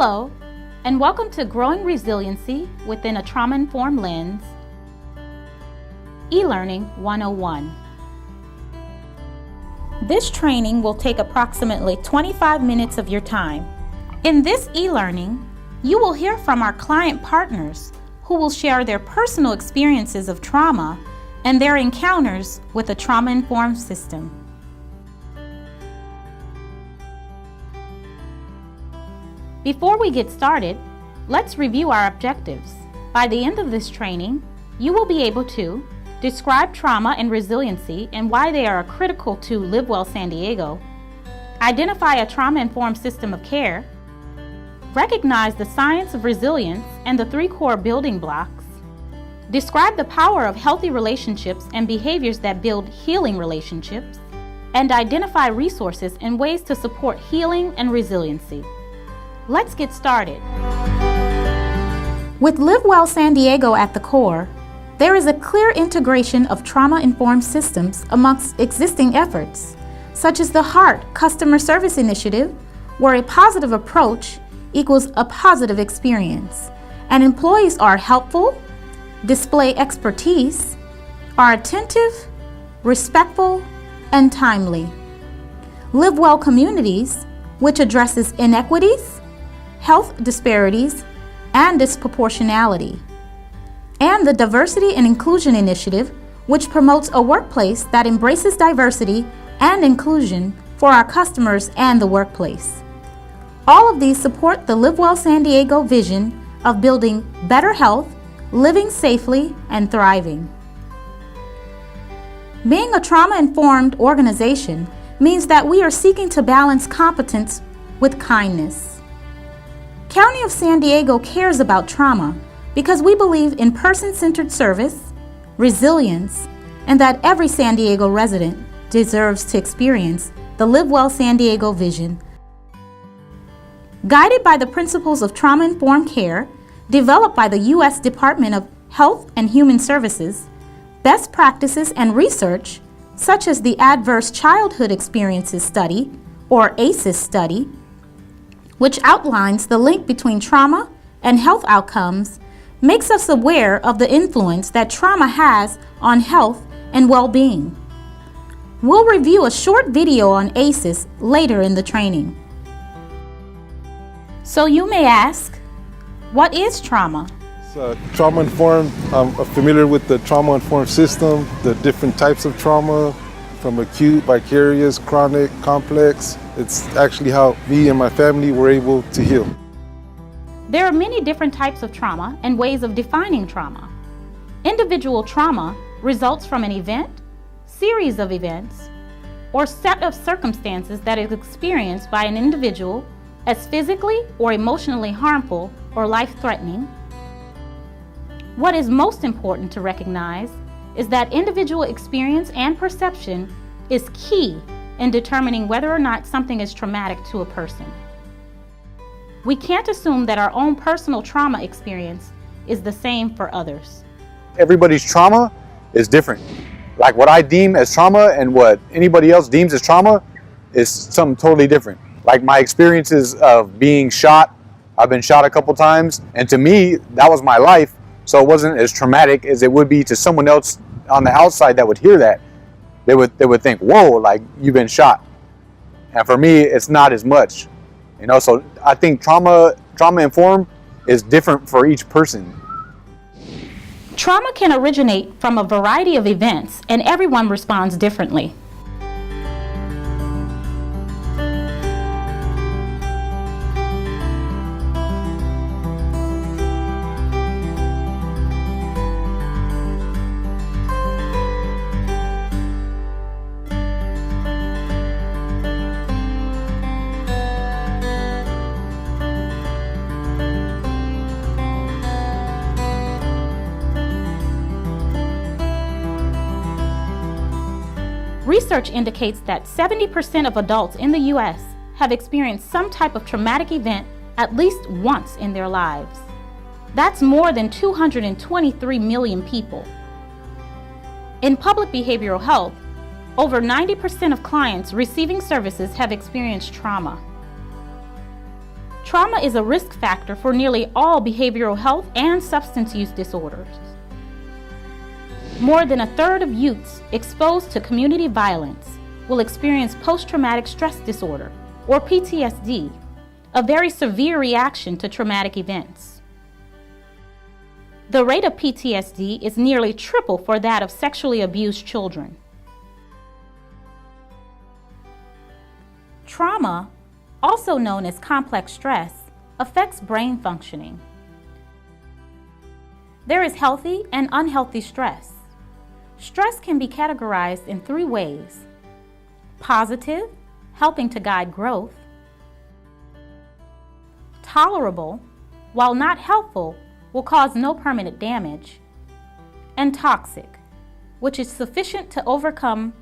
Hello, and welcome to Growing Resiliency Within a Trauma-Informed Lens, E-Learning 101. This training will take approximately 25 minutes of your time. In this e-learning, you will hear from our client partners who will share their personal experiences of trauma and their encounters with a trauma-informed system. Before we get started, let's review our objectives. By the end of this training, you will be able to describe trauma and resiliency and why they are critical to Live Well San Diego, identify a trauma-informed system of care, recognize the science of resilience and the 3 core building blocks, describe the power of healthy relationships and behaviors that build healing relationships, and identify resources and ways to support healing and resiliency. Let's get started. With Live Well San Diego at the core, there is a clear integration of trauma-informed systems amongst existing efforts, such as the HEART Customer Service Initiative, where a positive approach equals a positive experience, and employees are helpful, display expertise, are attentive, respectful, and timely. Live Well Communities, which addresses inequities, health disparities, and disproportionality, and the Diversity and Inclusion Initiative, which promotes a workplace that embraces diversity and inclusion for our customers and the workplace. All of these support the Live Well San Diego vision of building better health, living safely, and thriving. Being a trauma-informed organization means that we are seeking to balance competence with kindness. County of San Diego cares about trauma because we believe in person-centered service, resilience, and that every San Diego resident deserves to experience the Live Well San Diego vision. Guided by the principles of trauma-informed care developed by the U.S. Department of Health and Human Services, best practices and research, such as the Adverse Childhood Experiences Study, or ACEs study, which outlines the link between trauma and health outcomes, makes us aware of the influence that trauma has on health and well-being. We'll review a short video on ACEs later in the training. So you may ask, what is trauma? It's trauma-informed. I'm familiar with the trauma-informed system, the different types of trauma, from acute, vicarious, chronic, complex. It's actually how me and my family were able to heal. There are many different types of trauma and ways of defining trauma. Individual trauma results from an event, series of events, or set of circumstances that is experienced by an individual as physically or emotionally harmful or life-threatening. What is most important to recognize is that individual experience and perception is key in determining whether or not something is traumatic to a person. We can't assume that our own personal trauma experience is the same for others. Everybody's trauma is different. Like what I deem as trauma and what anybody else deems as trauma is something totally different. Like my experiences of being shot, I've been shot a couple times, and to me, that was my life, so it wasn't as traumatic as it would be to someone else on the outside that would hear that. They would think, whoa, like you've been shot. And for me, it's not as much. So I think trauma-informed is different for each person. Trauma can originate from a variety of events, and everyone responds differently. Research indicates that 70% of adults in the U.S. have experienced some type of traumatic event at least once in their lives. That's more than 223 million people. In public behavioral health, over 90% of clients receiving services have experienced trauma. Trauma is a risk factor for nearly all behavioral health and substance use disorders. More than a third of youths exposed to community violence will experience post-traumatic stress disorder, or PTSD, a very severe reaction to traumatic events. The rate of PTSD is nearly triple for that of sexually abused children. Trauma, also known as complex stress, affects brain functioning. There is healthy and unhealthy stress. Stress can be categorized in three ways: positive, helping to guide growth; tolerable, while not helpful, will cause no permanent damage; and toxic, which is sufficient to overcome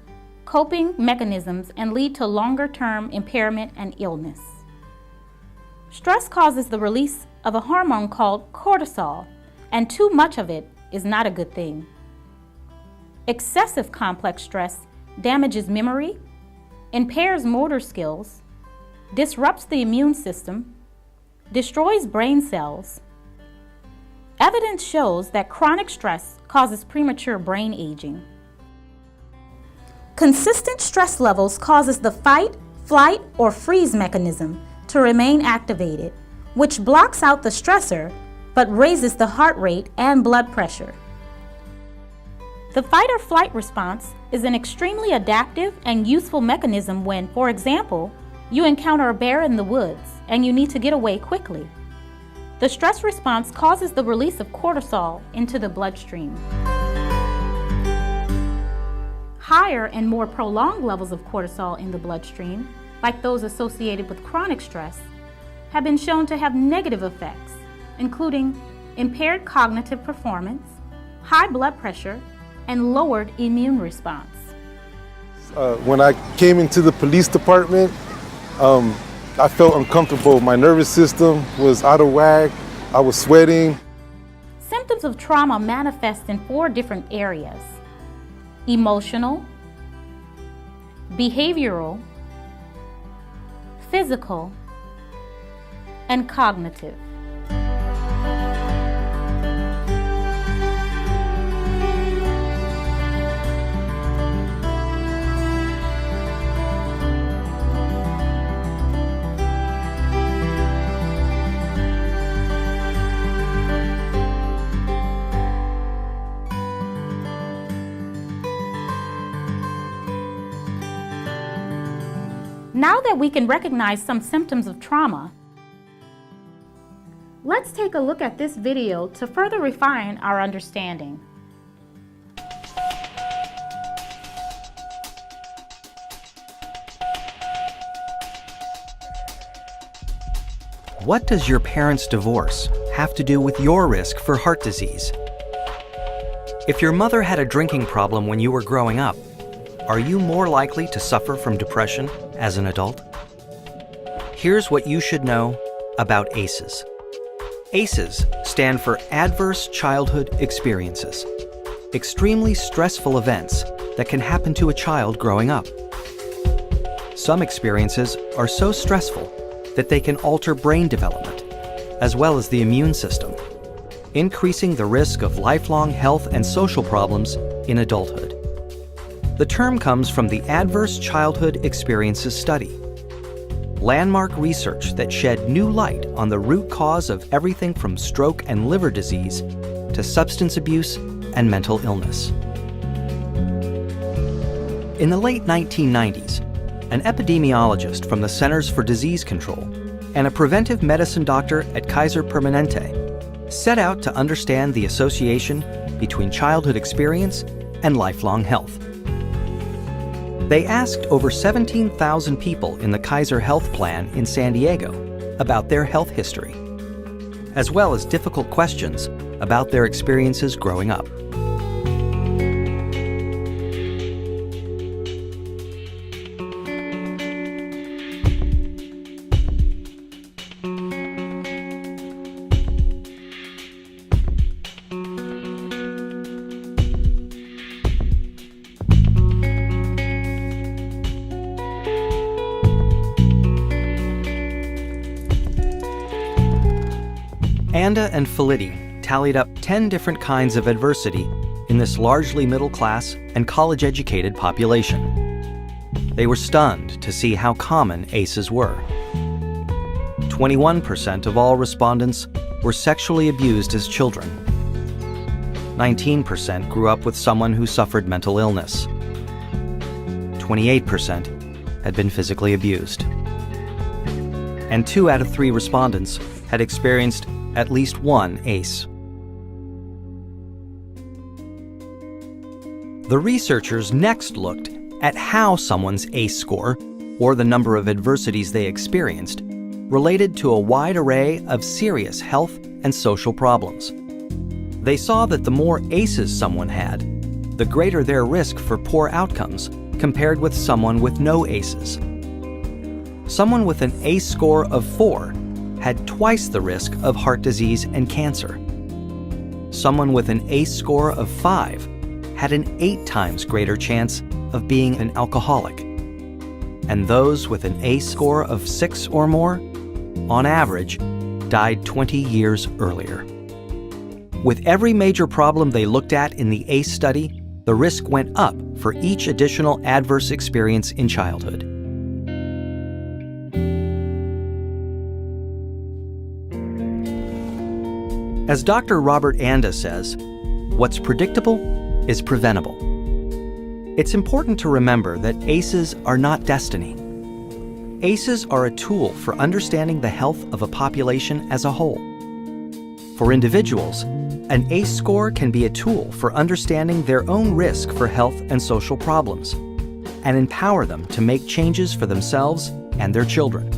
coping mechanisms and lead to longer-term impairment and illness. Stress causes the release of a hormone called cortisol, and too much of it is not a good thing. Excessive complex stress damages memory, impairs motor skills, disrupts the immune system, destroys brain cells. Evidence shows that chronic stress causes premature brain aging. Consistent stress levels causes the fight, flight, or freeze mechanism to remain activated, which blocks out the stressor but raises the heart rate and blood pressure. The fight or flight response is an extremely adaptive and useful mechanism when, for example, you encounter a bear in the woods and you need to get away quickly. The stress response causes the release of cortisol into the bloodstream. Higher and more prolonged levels of cortisol in the bloodstream, like those associated with chronic stress, have been shown to have negative effects, including impaired cognitive performance, high blood pressure, and lowered immune response. When I came into the police department, I felt uncomfortable. My nervous system was out of whack. I was sweating. Symptoms of trauma manifest in 4 different areas: emotional, behavioral, physical, and cognitive. Now that we can recognize some symptoms of trauma, let's take a look at this video to further refine our understanding. What does your parents' divorce have to do with your risk for heart disease? If your mother had a drinking problem when you were growing up, are you more likely to suffer from depression as an adult? Here's what you should know about ACEs. ACEs stand for Adverse Childhood Experiences, extremely stressful events that can happen to a child growing up. Some experiences are so stressful that they can alter brain development, as well as the immune system, increasing the risk of lifelong health and social problems in adulthood. The term comes from the Adverse Childhood Experiences Study, landmark research that shed new light on the root cause of everything from stroke and liver disease to substance abuse and mental illness. In the late 1990s, an epidemiologist from the Centers for Disease Control and a preventive medicine doctor at Kaiser Permanente set out to understand the association between childhood experience and lifelong health. They asked over 17,000 people in the Kaiser Health Plan in San Diego about their health history, as well as difficult questions about their experiences growing up. Anda and Felitti tallied up 10 different kinds of adversity in this largely middle-class and college-educated population. They were stunned to see how common ACEs were. 21% of all respondents were sexually abused as children. 19% grew up with someone who suffered mental illness. 28% had been physically abused. And 2 out of 3 respondents had experienced at least one ACE. The researchers next looked at how someone's ACE score, or the number of adversities they experienced, related to a wide array of serious health and social problems. They saw that the more ACEs someone had, the greater their risk for poor outcomes compared with someone with no ACEs. Someone with an ACE score of 4 had twice the risk of heart disease and cancer. Someone with an ACE score of 5 had an 8 times greater chance of being an alcoholic. And those with an ACE score of 6 or more, on average, died 20 years earlier. With every major problem they looked at in the ACE study, the risk went up for each additional adverse experience in childhood. As Dr. Robert Anda says, what's predictable is preventable. It's important to remember that ACEs are not destiny. ACEs are a tool for understanding the health of a population as a whole. For individuals, an ACE score can be a tool for understanding their own risk for health and social problems, and empower them to make changes for themselves and their children.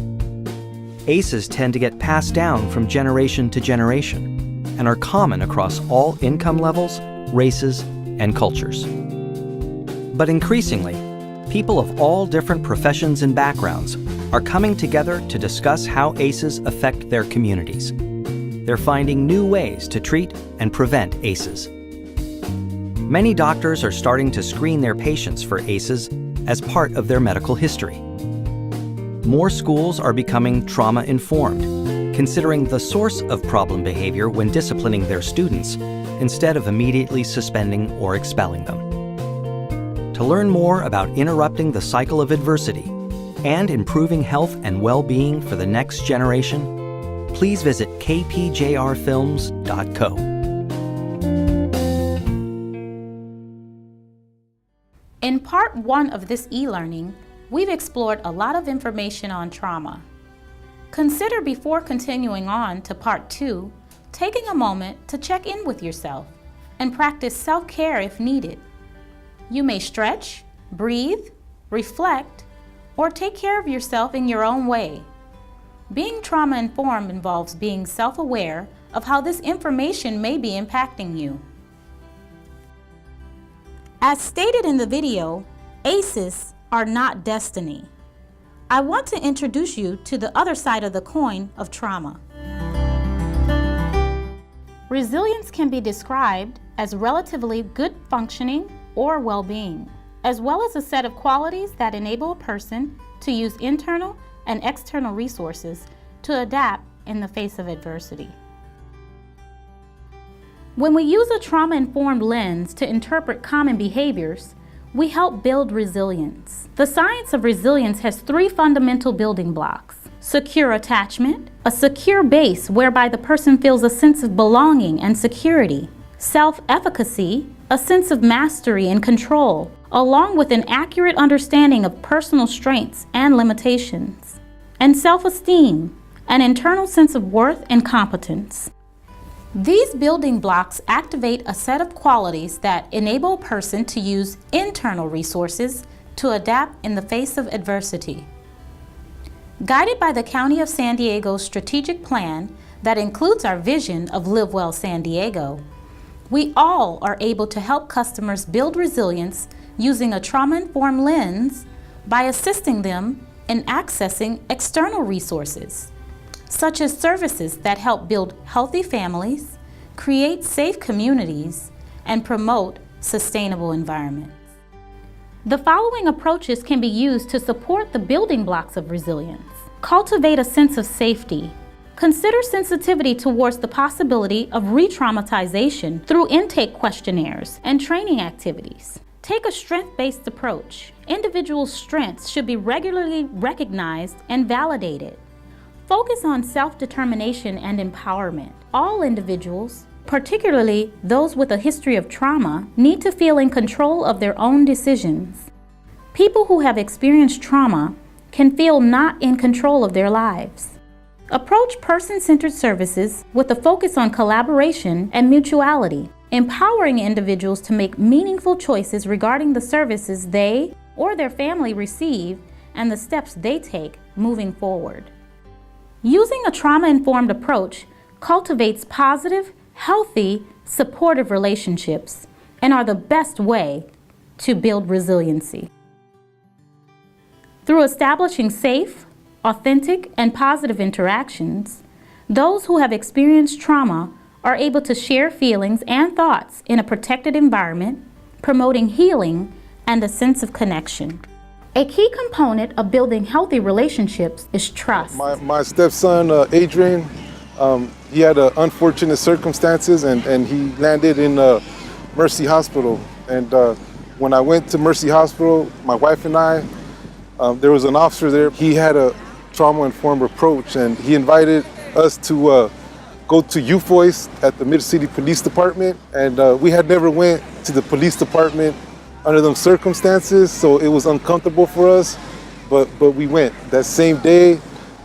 ACEs tend to get passed down from generation to generation, and are common across all income levels, races, and cultures. But increasingly, people of all different professions and backgrounds are coming together to discuss how ACEs affect their communities. They're finding new ways to treat and prevent ACEs. Many doctors are starting to screen their patients for ACEs as part of their medical history. More schools are becoming trauma-informed, considering the source of problem behavior when disciplining their students, instead of immediately suspending or expelling them. To learn more about interrupting the cycle of adversity and improving health and well-being for the next generation, please visit kpjrfilms.co. In part 1 of this e-learning, we've explored a lot of information on trauma. Consider before continuing on to part 2, taking a moment to check in with yourself and practice self-care if needed. You may stretch, breathe, reflect, or take care of yourself in your own way. Being trauma-informed involves being self-aware of how this information may be impacting you. As stated in the video, ACEs are not destiny. I want to introduce you to the other side of the coin of trauma. Resilience can be described as relatively good functioning or well-being, as well as a set of qualities that enable a person to use internal and external resources to adapt in the face of adversity. When we use a trauma-informed lens to interpret common behaviors, we help build resilience. The science of resilience has 3 fundamental building blocks: secure attachment, a secure base whereby the person feels a sense of belonging and security; self-efficacy, a sense of mastery and control, along with an accurate understanding of personal strengths and limitations; and self-esteem, an internal sense of worth and competence. These building blocks activate a set of qualities that enable a person to use internal resources to adapt in the face of adversity. Guided by the County of San Diego's strategic plan that includes our vision of Live Well San Diego, we all are able to help customers build resilience using a trauma-informed lens by assisting them in accessing external resources, such as services that help build healthy families, create safe communities, and promote sustainable environments. The following approaches can be used to support the building blocks of resilience. Cultivate a sense of safety. Consider sensitivity towards the possibility of re-traumatization through intake questionnaires and training activities. Take a strength-based approach. Individuals' strengths should be regularly recognized and validated. Focus on self-determination and empowerment. All individuals, particularly those with a history of trauma, need to feel in control of their own decisions. People who have experienced trauma can feel not in control of their lives. Approach person-centered services with a focus on collaboration and mutuality, empowering individuals to make meaningful choices regarding the services they or their family receive and the steps they take moving forward. Using a trauma-informed approach cultivates positive, healthy, supportive relationships and are the best way to build resiliency. Through establishing safe, authentic, and positive interactions, those who have experienced trauma are able to share feelings and thoughts in a protected environment, promoting healing and a sense of connection. A key component of building healthy relationships is trust. My stepson, Adrian, he had unfortunate circumstances and he landed in Mercy Hospital. And when I went to Mercy Hospital, my wife and I, there was an officer there. He had a trauma-informed approach, and he invited us to go to Youth Voice at the Mid-City Police Department. And we had never went to the police department under them circumstances, so it was uncomfortable for us, but we went that same day.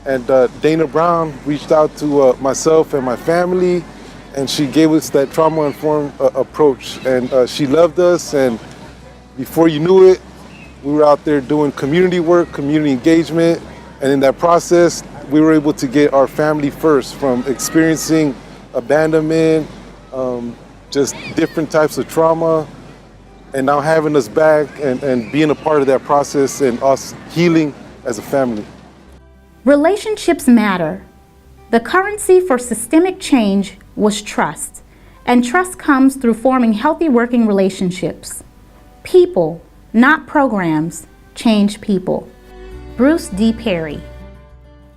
And Dana Brown reached out to myself and my family, and she gave us that trauma-informed approach. And she loved us, and before you knew it, we were out there doing community work, community engagement, and in that process, we were able to get our family first from experiencing abandonment, just different types of trauma, and now having us back and being a part of that process and us healing as a family. Relationships matter. The currency for systemic change was trust, and trust comes through forming healthy working relationships. People, not programs, change people. Bruce D. Perry.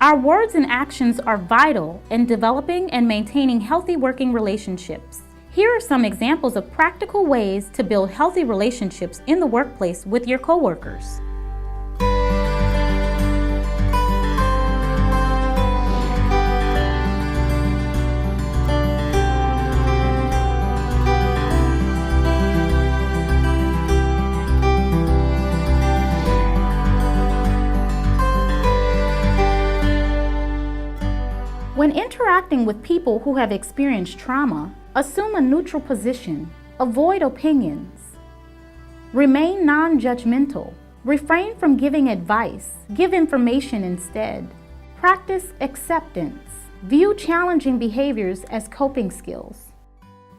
Our words and actions are vital in developing and maintaining healthy working relationships. Here are some examples of practical ways to build healthy relationships in the workplace with your coworkers. When interacting with people who have experienced trauma, assume a neutral position, avoid opinions, remain non-judgmental, refrain from giving advice, give information instead, practice acceptance, view challenging behaviors as coping skills.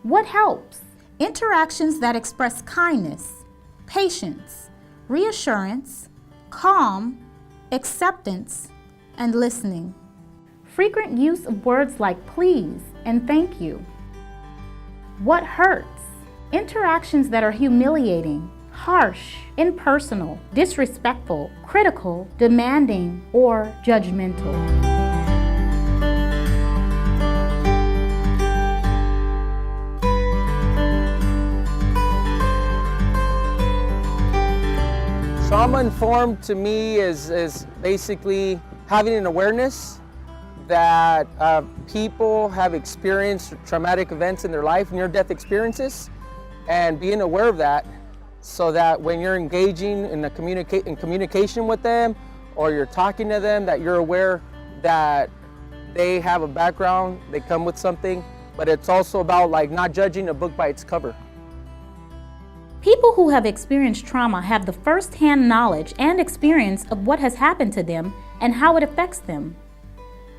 What helps? Interactions that express kindness, patience, reassurance, calm, acceptance, and listening. Frequent use of words like please and thank you. What hurts? Interactions that are humiliating, harsh, impersonal, disrespectful, critical, demanding, or judgmental. Trauma-informed to me is basically having an awareness that people have experienced traumatic events in their life, near-death experiences, and being aware of that so that when you're engaging in communication with them or you're talking to them, that you're aware that they have a background, they come with something, but it's also about like not judging a book by its cover. People who have experienced trauma have the first-hand knowledge and experience of what has happened to them and how it affects them.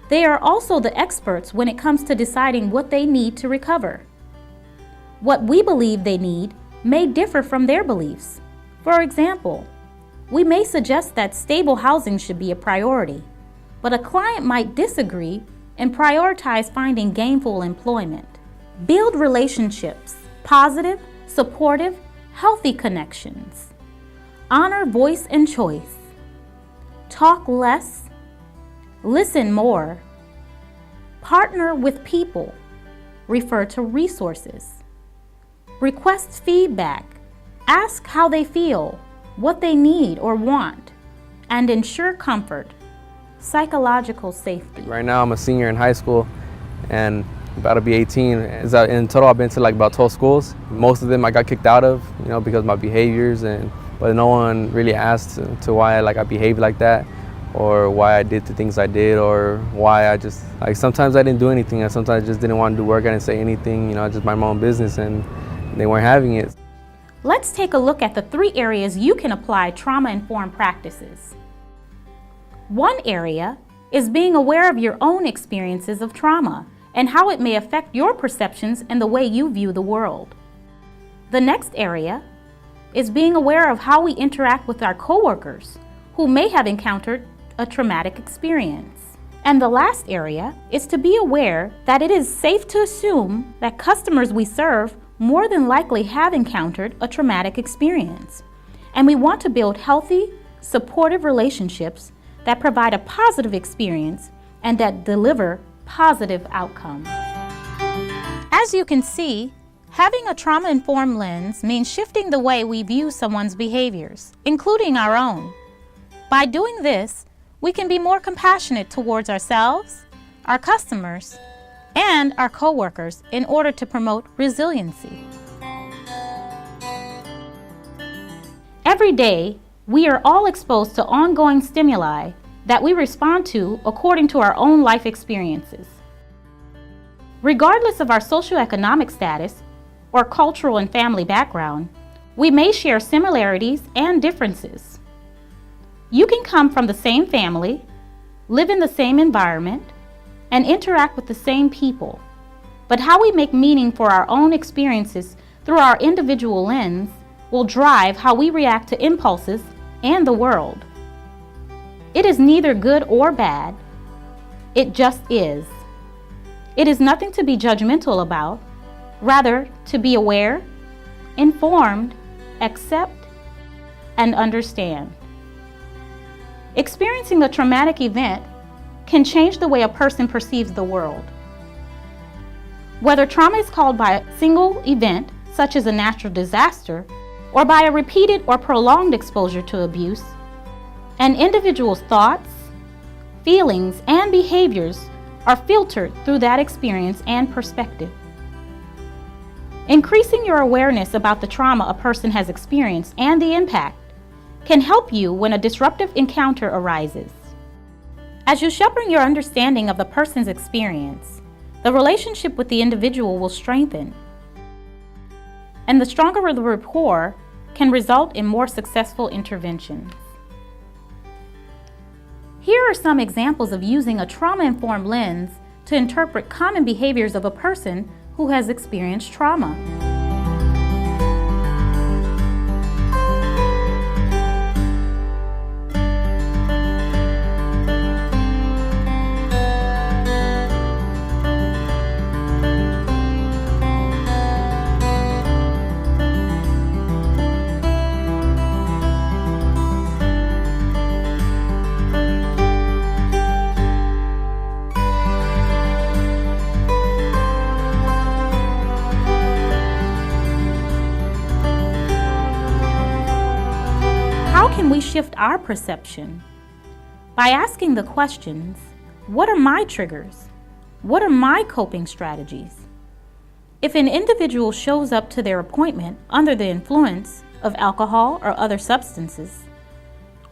They are also the experts when it comes to deciding what they need to recover. What we believe they need may differ from their beliefs. For example, we may suggest that stable housing should be a priority, but a client might disagree and prioritize finding gainful employment. Build relationships, positive, supportive, healthy connections. Honor voice and choice. Talk less. Listen more. Partner with people. Refer to resources. Request feedback. Ask how they feel, what they need or want, and ensure comfort. Psychological safety. Right now I'm a senior in high school and about to be 18. In total I've been to like about 12 schools. Most of them I got kicked out of, because of my behaviors, but no one really asked to why I behaved like that, or why I did the things I did, or why I just, sometimes I didn't do anything, and sometimes I just didn't want to do work, I didn't say anything, I just mind my own business, and they weren't having it. Let's take a look at the 3 areas you can apply trauma-informed practices. One area is being aware of your own experiences of trauma and how it may affect your perceptions and the way you view the world. The next area is being aware of how we interact with our coworkers who may have encountered a traumatic experience. And the last area is to be aware that it is safe to assume that customers we serve more than likely have encountered a traumatic experience. And we want to build healthy, supportive relationships that provide a positive experience and that deliver positive outcomes. As you can see, having a trauma-informed lens means shifting the way we view someone's behaviors, including our own. By doing this, we can be more compassionate towards ourselves, our customers, and our coworkers in order to promote resiliency. Every day, we are all exposed to ongoing stimuli that we respond to according to our own life experiences. Regardless of our socioeconomic status or cultural and family background, we may share similarities and differences. You can come from the same family, live in the same environment, and interact with the same people. But how we make meaning for our own experiences through our individual lens will drive how we react to impulses and the world. It is neither good or bad. It just is. It is nothing to be judgmental about, rather to be aware, informed, accept, and understand. Experiencing a traumatic event can change the way a person perceives the world. Whether trauma is caused by a single event, such as a natural disaster, or by a repeated or prolonged exposure to abuse, an individual's thoughts, feelings, and behaviors are filtered through that experience and perspective. Increasing your awareness about the trauma a person has experienced and the impact can help you when a disruptive encounter arises. As you sharpen your understanding of the person's experience, the relationship with the individual will strengthen, and the stronger the rapport can result in more successful interventions. Here are some examples of using a trauma-informed lens to interpret common behaviors of a person who has experienced trauma. How can we shift our perception? By asking the questions, what are my triggers? What are my coping strategies? If an individual shows up to their appointment under the influence of alcohol or other substances,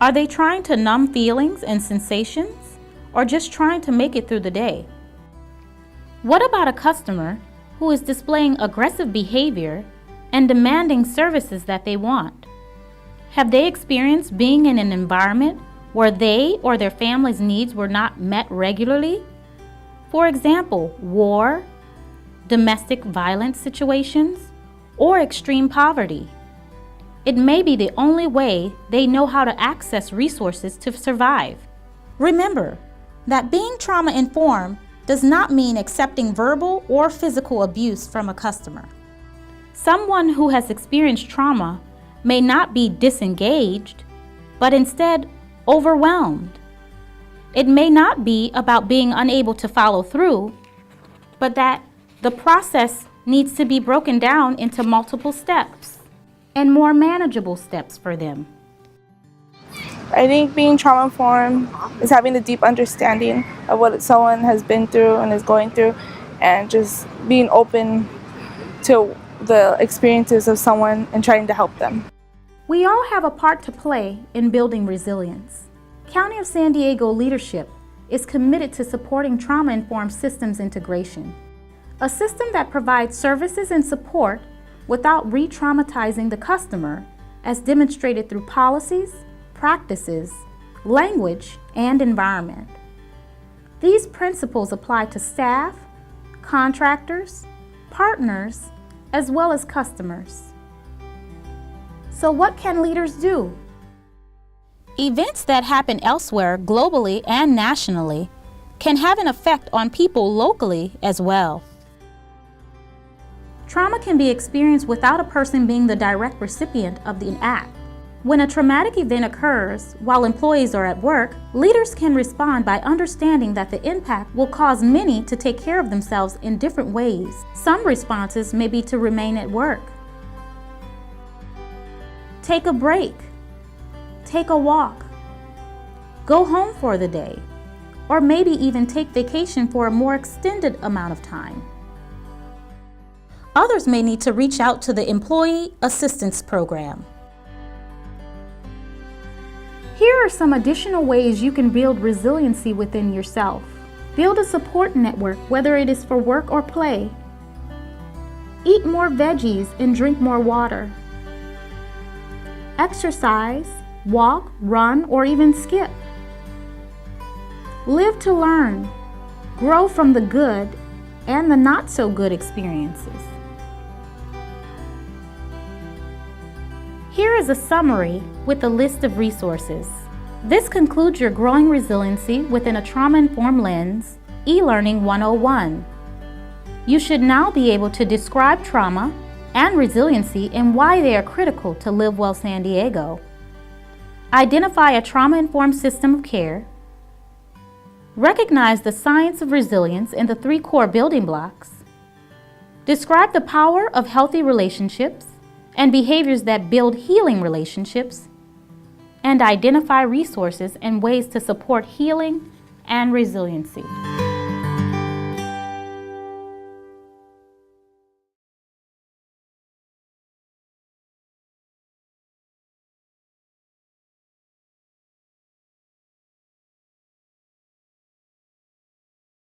are they trying to numb feelings and sensations, or just trying to make it through the day? What about a customer who is displaying aggressive behavior and demanding services that they want? Have they experienced being in an environment where they or their family's needs were not met regularly? For example, war, domestic violence situations, or extreme poverty. It may be the only way they know how to access resources to survive. Remember that being trauma-informed does not mean accepting verbal or physical abuse from a customer. Someone who has experienced trauma may not be disengaged, but instead overwhelmed. It may not be about being unable to follow through, but that the process needs to be broken down into multiple steps and more manageable steps for them. I think being trauma-informed is having a deep understanding of what someone has been through and is going through, and just being open to the experiences of someone and trying to help them. We all have a part to play in building resilience. County of San Diego leadership is committed to supporting trauma-informed systems integration, a system that provides services and support without re-traumatizing the customer, as demonstrated through policies, practices, language, and environment. These principles apply to staff, contractors, partners, as well as customers. So what can leaders do? Events that happen elsewhere, globally and nationally, can have an effect on people locally as well. Trauma can be experienced without a person being the direct recipient of the act. When a traumatic event occurs while employees are at work, leaders can respond by understanding that the impact will cause many to take care of themselves in different ways. Some responses may be to remain at work, take a break, take a walk, go home for the day, or maybe even take vacation for a more extended amount of time. Others may need to reach out to the Employee Assistance Program. Here are some additional ways you can build resiliency within yourself. Build a support network, whether it is for work or play. Eat more veggies and drink more water. Exercise, walk, run, or even skip. Live to learn. Grow from the good and the not so good experiences. Here is a summary with a list of resources. This concludes your Growing Resiliency within a Trauma-Informed Lens, e-learning 101. You should now be able to describe trauma and resiliency and why they are critical to Live Well San Diego. Identify a trauma-informed system of care. Recognize the science of resilience and the 3 core building blocks. Describe the power of healthy relationships and behaviors that build healing relationships, and identify resources and ways to support healing and resiliency.